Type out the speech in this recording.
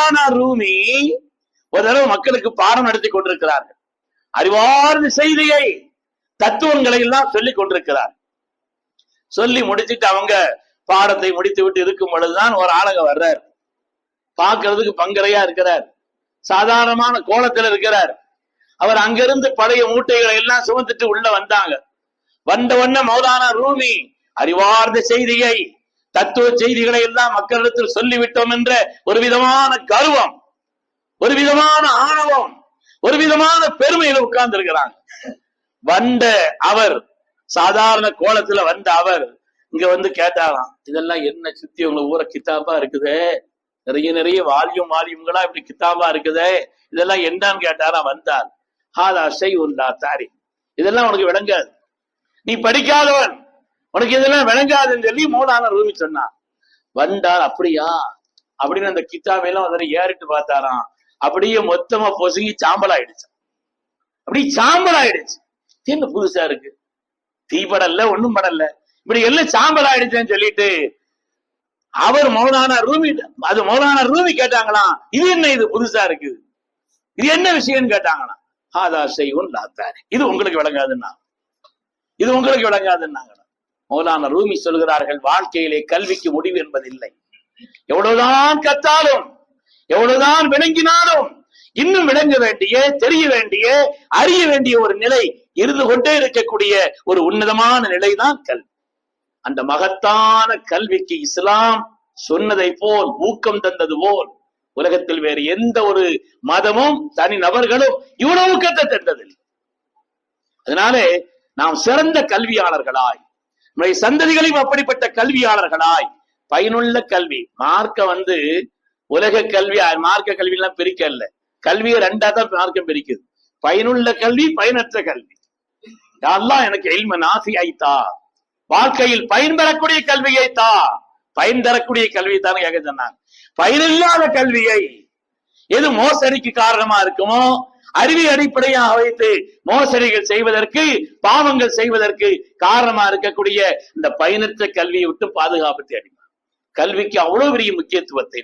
மௌலானா ரூமி ஒரு தடவை மக்களுக்கு பாடம் நடத்தி கொண்டிருக்கிறார்கள். அறிவார்ந்த செய்தியை, தத்துவங்களை எல்லாம் சொல்லிக் கொண்டிருக்கிறார். சொல்லி முடிச்சுட்டு அவங்க பாடத்தை முடித்து விட்டு இருக்கும் பொழுதுதான் ஒரு ஆளுங்க வர்றார். பார்க்கிறதுக்கு பங்கரையா இருக்கிறார், சாதாரணமான கோலத்தில் இருக்கிறார். அவர் அங்கிருந்து பழைய மூட்டைகளை எல்லாம் சுமந்துட்டு உள்ள வந்தாங்க. வந்த உடனே மௌலானா ரூமி அறிவார்ந்த செய்தியை, தத்துவ செய்திகளை எல்லாம் மக்களிடத்தில் சொல்லிவிட்டோம் என்ற ஒரு விதமான கர்வம், ஒரு விதமான ஆணவம், ஒரு விதமான பெருமையில உட்கார்ந்து இருக்கிறாங்க. வந்த அவர், சாதாரண கோலத்துல வந்த அவர் இங்க வந்து கேட்டாராம், இதெல்லாம் என்ன சுத்தி உங்க ஊரை கித்தாபா இருக்குதே, நிறைய நிறைய வால்யூம்களா இப்படி கித்தாபா இருக்குதே, இதெல்லாம் என்னன்னு கேட்டாராம். வந்தார். ஹாதா ஷைஉன் லா தாரிஃப், இதெல்லாம் உனக்கு விளங்காது, நீ படிக்காதவன், உனக்கு இதெல்லாம் விளங்காதுன்னு சொல்லி மௌலானா ரூமி சொன்னார். வந்தார். அப்படியா அப்படின்னு அந்த கித்தாபையெல்லாம் வந்து ஏறிட்டு பார்த்தாராம். அப்படியே மொத்தமா பொசுங்கி சாம்பல் ஆயிடுச்சு. அப்படி சாம்பல் ஆயிடுச்சு. என்ன புதுசா இருக்கு, தீ படல ஒண்ணும் படல, இப்படி எல்லாம் சாம்பல் ஆயிடுச்சுன்னு சொல்லிட்டு அவர் மௌலானா ரூமி, அது மௌலானா ரூமி கேட்டாங்களாம், இது என்ன, இது புதுசா இருக்கு, இது என்ன விஷயம்னு கேட்டாங்களாம். ஹாதா ஷைஉன் லா தாரிஃப், இது உங்களுக்கு விளங்காதுன்னா, இது உங்களுக்கு விளங்காதுன்னாங்க. மௌலானா ரூமி சொல்கிறார்கள், வாழ்க்கையிலே கல்விக்கு முடிவு என்பதில்லை. எவ்வளவுதான் கத்தாலும், எவ்வளவுதான் விளங்கினாலும் இன்னும் விளங்க வேண்டிய, தெரிய வேண்டிய, அறிய வேண்டிய ஒரு நிலை இருந்து கொண்டே இருக்கக்கூடிய ஒரு உன்னதமான நிலைதான் கல்வி. அந்த மகத்தான கல்விக்கு இஸ்லாம் சொன்னதை போல், ஊக்கம் தந்தது போல் உலகத்தில் வேறு எந்த ஒரு மதமும் தனி நபர்களும் இவ்வளவு ஊக்கத்தை தந்ததில்லை. அதனாலே நாம் சிறந்த கல்வியாளர்களாய், நம்முடைய சந்ததிகளையும் அப்படிப்பட்ட கல்வியாளர்களாய், பயனுள்ள கல்வி, மார்க்க உலக கல்வி மார்க்க கல்வி எல்லாம் பிரிக்க இல்ல, கல்வியை ரெண்டா தான் மார்க்கம் பிரிக்குது. பயனுள்ள கல்வி, பயனற்ற கல்வி. அல்லாஹ் எனக்கு இல்ம நாஃபிஐ தா, வாழ்க்கையில் பயன் பெறக்கூடிய கல்வியை தா, பயன் தரக்கூடிய கல்வியை தான் கேட்க சொன்னாங்க. பயனில்லாத கல்வியை, எது மோசடிக்கு காரணமா இருக்குமோ, அறிவை அடிப்படையாக வைத்து மோசடிகள் செய்வதற்கு, பாவங்கள் செய்வதற்கு காரணமா இருக்கக்கூடிய இந்த பயனற்ற கல்வியை விட்டு பாதுகாப்பு தேடினார். கல்விக்கு அவ்வளவு பெரிய முக்கியத்துவத்தை